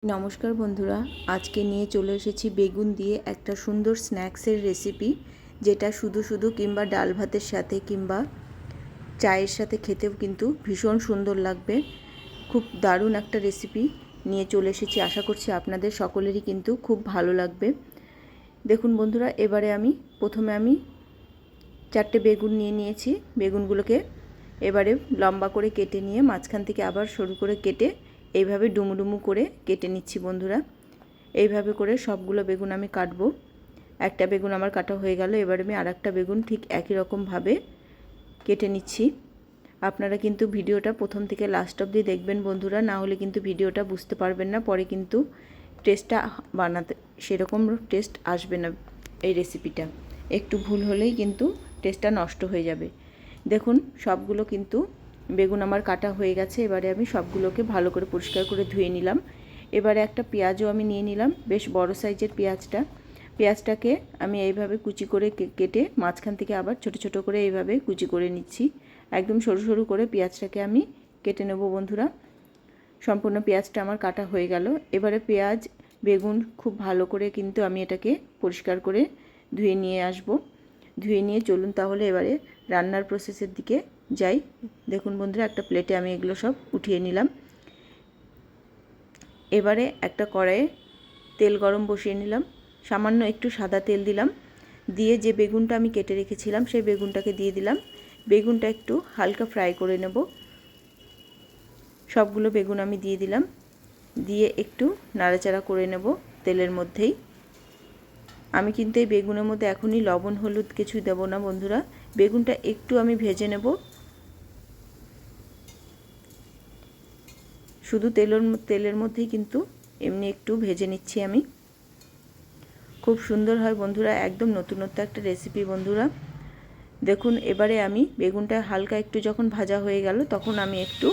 নমস্কার বন্ধুরা, আজকে নিয়ে চলে এসেছি বেগুন দিয়ে একটা সুন্দর স্ন্যাক্সের রেসিপি, যেটা শুধু শুধু কিংবা ডাল ভাতের সাথে কিংবা চায়ের সাথে খেতেও কিন্তু ভীষণ সুন্দর লাগবে। খুব দারুণ একটা রেসিপি নিয়ে চলে এসেছি। আশা করছি আপনাদের সকলেরই কিন্তু খুব ভালো লাগবে। দেখুন বন্ধুরা, এবারে প্রথমে আমি 4টে বেগুন নিয়ে নিয়েছি। বেগুনগুলোকে এবারে লম্বা করে কেটে নিয়ে মাঝখান থেকে আবার সরু করে কেটে এইভাবে ডুমু ডুমু করে কেটে নিচ্ছি বন্ধুরা। এইভাবে করে সবগুলো বেগুন আমি কাটবো। একটা বেগুন আমার কাটা হয়ে গেল। এবারে আমি আরেকটা বেগুন ঠিক একই রকমভাবে কেটে নিচ্ছি। আপনারা কিন্তু ভিডিওটা প্রথম থেকে লাস্ট অবধি দেখবেন বন্ধুরা, না হলে কিন্তু ভিডিওটা বুঝতে পারবেন না। পরে কিন্তু টেস্টটা বানাতে সেরকম টেস্ট আসবে না। এই রেসিপিটা একটু ভুল হলেই কিন্তু টেস্টটা নষ্ট হয়ে যাবে। দেখুন সবগুলো কিন্তু বেগুন আমার কাটা হয়ে গেছে। এবারে আমি সবগুলোকে ভালো করে পরিষ্কার করে ধুয়ে নিলাম। এবারে একটা পেঁয়াজও আমি নিয়ে নিলাম, বেশ বড় সাইজের পেঁয়াজটাকে আমি এইভাবে কুচি করে কেটে মাঝখান থেকে আবার ছোট ছোট করে এইভাবে কুচি করে নিচ্ছি। একদম সরু সরু করে পেঁয়াজটাকে আমি কেটে নেব বন্ধুরা। সম্পূর্ণ পেঁয়াজটা আমার কাটা হয়ে গেল। এবারে পেঁয়াজ বেগুন খুব ভালো করে কিন্তু আমি এটাকে পরিষ্কার করে ধুয়ে নিয়ে আসব। ধুয়ে নিয়ে চলুন তাহলে এবারে রান্নার প্রসেসের দিকে যাই। দেখুন বন্ধুরা, একটা প্লেটে আমি এগুলো সব উঠিয়ে নিলাম। এবারে একটা কড়াইয়ে তেল গরম বসিয়ে নিলাম। সামান্য একটু সাদা তেল দিলাম। দিয়ে যে বেগুনটা আমি কেটে রেখেছিলাম সেই বেগুনটাকে দিয়ে দিলাম। বেগুনটা একটু হালকা ফ্রাই করে নেব। সবগুলো বেগুন আমি দিয়ে দিলাম। দিয়ে একটু নাড়াচাড়া করে নেব তেলের মধ্যেই। আমি কিন্তু এই বেগুনের মধ্যে এখনই লবণ হলুদ কিছু দেব না বন্ধুরা। বেগুনটা একটু আমি ভেজে নেব, শুধু তেলের মধ্যেই কিন্তু এমনি একটু ভেজে নিচ্ছি আমি। খুব সুন্দর হয় বন্ধুরা, একদম নতুনত্ব একটা রেসিপি বন্ধুরা। দেখুন এবারে আমি বেগুনটা হালকা একটু যখন ভাজা হয়ে গেল তখন আমি একটু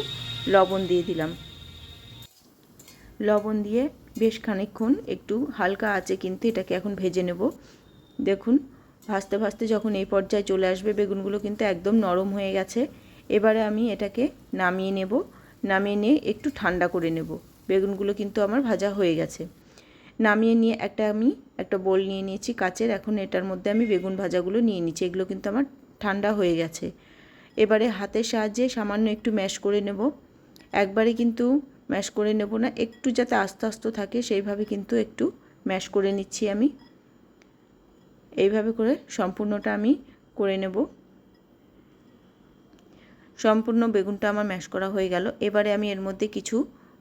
লবণ দিয়ে দিলাম। লবণ দিয়ে বেশ খানিকক্ষণ একটু হালকা আঁচে কিন্তু এটাকে এখন ভেজে নেব। দেখুন ভাজতে ভাজতে যখন এই পর্যায়ে চলে আসবে বেগুনগুলো কিন্তু একদম নরম হয়ে গেছে। এবারে আমি এটাকে নামিয়ে নেব। নামিয়ে নিয়ে একটু ঠান্ডা করে নেব। বেগুনগুলো কিন্তু আমার ভাজা হয়ে গেছে। নামিয়ে নিয়ে আমি একটা বোল নিয়ে নিয়েছি কাচের। এখন এটার মধ্যে আমি বেগুন ভাজাগুলো নিয়ে নিচ্ছি। এগুলো কিন্তু আমার ঠান্ডা হয়ে গেছে। এবারে হাতের সাহায্যে সামান্য একটু ম্যাশ করে নেব। একবারে কিন্তু ম্যাশ করে নেব না, একটু যাতে আস্তে আস্তে থাকে সেইভাবে কিন্তু একটু ম্যাশ করে নিচ্ছি আমি। এইভাবে করে সম্পূর্ণটা আমি করে নেব। সম্পূর্ণ বেগুনটা আমার ম্যাশ করা হয়ে গেল। এবারে আমি এর মধ্যে কিছু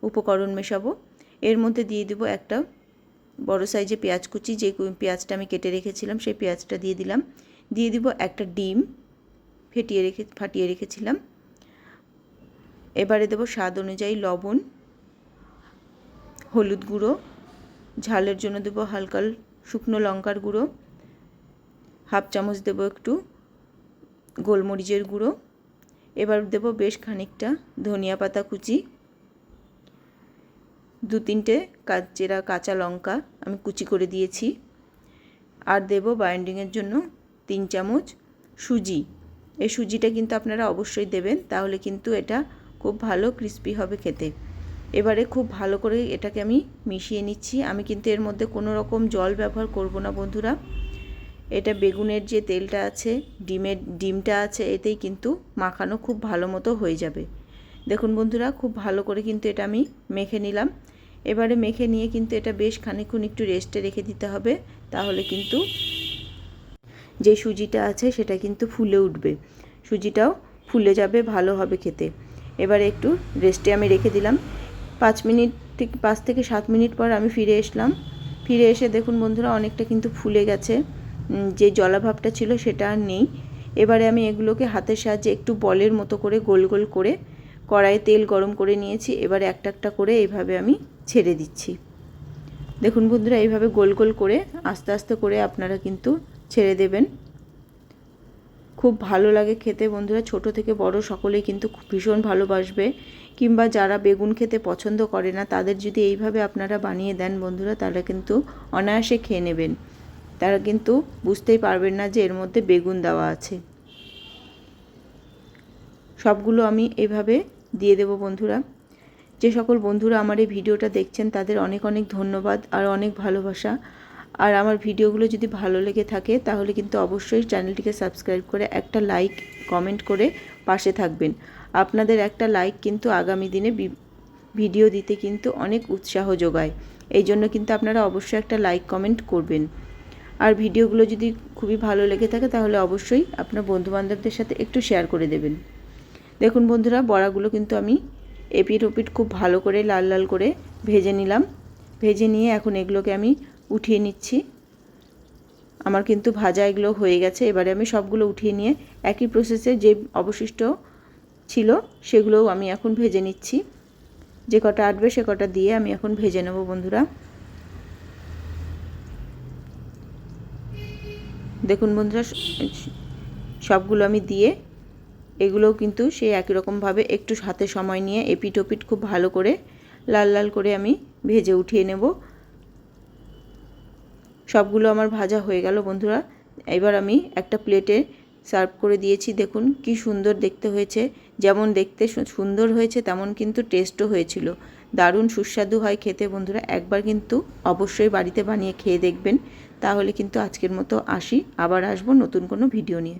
উপকরণ মেশাবো। এর মধ্যে দিয়ে দেব একটা বড় সাইজে পেঁয়াজ কুচি, যে পেঁয়াজটা আমি কেটে রেখেছিলাম সেই পেঁয়াজটা দিয়ে দিলাম। দিয়ে দিব একটা ডিম ফাটিয়ে রেখেছিলাম। এবারে দেব স্বাদ অনুযায়ী লবণ, হলুদ গুঁড়ো, ঝালের জন্য দেব হালকা শুকনো লঙ্কার গুঁড়ো, হাফ চামচ দেব একটু গোলমরিচের গুঁড়ো। এবার দেব বেশ খানিকটা ধনিয়া পাতা কুচি, 2-3টে চেরা কাঁচা লঙ্কা আমি কুচি করে দিয়েছি। আর দেব বাইন্ডিংয়ের জন্য 3 চামচ সুজি। এই সুজিটা কিন্তু আপনারা অবশ্যই দেবেন, তাহলে কিন্তু এটা খুব ভালো ক্রিস্পি হবে খেতে। এবারে খুব ভালো করে এটাকে আমি মিশিয়ে নিচ্ছি। আমি কিন্তু এর মধ্যে কোনো রকম জল ব্যবহার করব না বন্ধুরা। এটা বেগুনের যে তেলটা আছে, ডিমটা আছে, এতেই কিন্তু মাখানো খুব ভালো মতো হয়ে যাবে। দেখুন বন্ধুরা, খুব ভালো করে কিন্তু এটা আমি মেখে নিলাম। এবারে মেখে নিয়ে কিন্তু এটা বেশ খানিকক্ষণ একটু রেস্টে রেখে দিতে হবে, তাহলে কিন্তু যে সুজিটা আছে সেটা কিন্তু ফুলে উঠবে, সুজিটাও ফুলে যাবে, ভালো হবে খেতে। এবারে একটু রেস্টে আমি রেখে দিলাম। 5 থেকে 7 মিনিট পর আমি ফিরে এসে দেখুন বন্ধুরা অনেকটা কিন্তু ফুলে গেছে, যে জলাভাবটা ছিল সেটা আর নেই। এবারে আমি এগুলোকে হাতের সাহায্যে একটু বলের মতো করে গোল গোল করে কড়াইয়ে তেল গরম করে নিয়েছি। এবারে একটা একটা করে এইভাবে আমি ছেড়ে দিচ্ছি। দেখুন বন্ধুরা, এইভাবে গোল গোল করে আস্তে আস্তে করে আপনারা কিন্তু ছেড়ে দেবেন। খুব ভালো লাগে খেতে বন্ধুরা, ছোট থেকে বড় সকলেই কিন্তু ভীষণ ভালোবাসবে। কিংবা যারা বেগুন খেতে পছন্দ করে না তাদের যদি এইভাবে আপনারা বানিয়ে দেন বন্ধুরা, তাহলে কিন্তু অনায়াসে খেয়ে নেবেন। তারা কিন্তু বুঝতেই পারবেন না যে এর মধ্যে বেগুন দেওয়া আছে। সবগুলো আমি এইভাবে দিয়ে দেব বন্ধুরা। যে সকল বন্ধুরা আমার এই ভিডিওটা দেখছেন তাদের অনেক অনেক ধন্যবাদ আর অনেক ভালোবাসা। আর আমার ভিডিওগুলো যদি ভালো লেগে থাকে তাহলে কিন্তু অবশ্যই চ্যানেলটিকে সাবস্ক্রাইব করে একটা লাইক কমেন্ট করে পাশে থাকবেন। আপনাদের একটা লাইক কিন্তু আগামী দিনে ভিডিও দিতে কিন্তু অনেক উৎসাহ যোগায়। এই জন্য কিন্তু আপনারা অবশ্যই একটা লাইক কমেন্ট করবেন। আর ভিডিওগুলো যদি খুবই ভালো লেগে থাকে তাহলে অবশ্যই আপনার বন্ধুবান্ধবদের সাথে একটু শেয়ার করে দেবেন। দেখুন বন্ধুরা, বড়াগুলো কিন্তু আমি এপিট ওপিট খুব ভালো করে লাল লাল করে ভেজে নিলাম। ভেজে নিয়ে এখন এগুলোকে আমি উঠিয়ে নিচ্ছি। আমার কিন্তু ভাজা এগুলো হয়ে গেছে। এবারে আমি সবগুলো উঠিয়ে নিয়ে একই প্রসেসে যে অবশিষ্ট ছিল সেগুলোও আমি এখন ভেজে নিচ্ছি। যে কটা আটবে সে কটা দিয়ে আমি এখন ভেজে নেব বন্ধুরা। দেখুন বন্ধুরা, সবগুলো আমি দিয়ে এগুলোও কিন্তু সেই একই রকমভাবে একটু হাতে সময় নিয়ে এপিট ওপিট খুব ভালো করে লাল লাল করে আমি ভেজে উঠিয়ে নেব। সবগুলো আমার ভাজা হয়ে গেল বন্ধুরা। এবার আমি একটা প্লেটে সার্ভ করে দিয়েছি। দেখুন কি সুন্দর দেখতে হয়েছে। যেমন দেখতে সুন্দর হয়েছে তেমন কিন্তু টেস্টও হয়েছিল। দারুণ সুস্বাদু হয় খেতে বন্ধুরা। একবার কিন্তু অবশ্যই বাড়িতে বানিয়ে খেয়ে দেখবেন। তাহলে কিন্তু আজকের মতো আসি, আবার আসবো নতুন কোনো ভিডিও নিয়ে।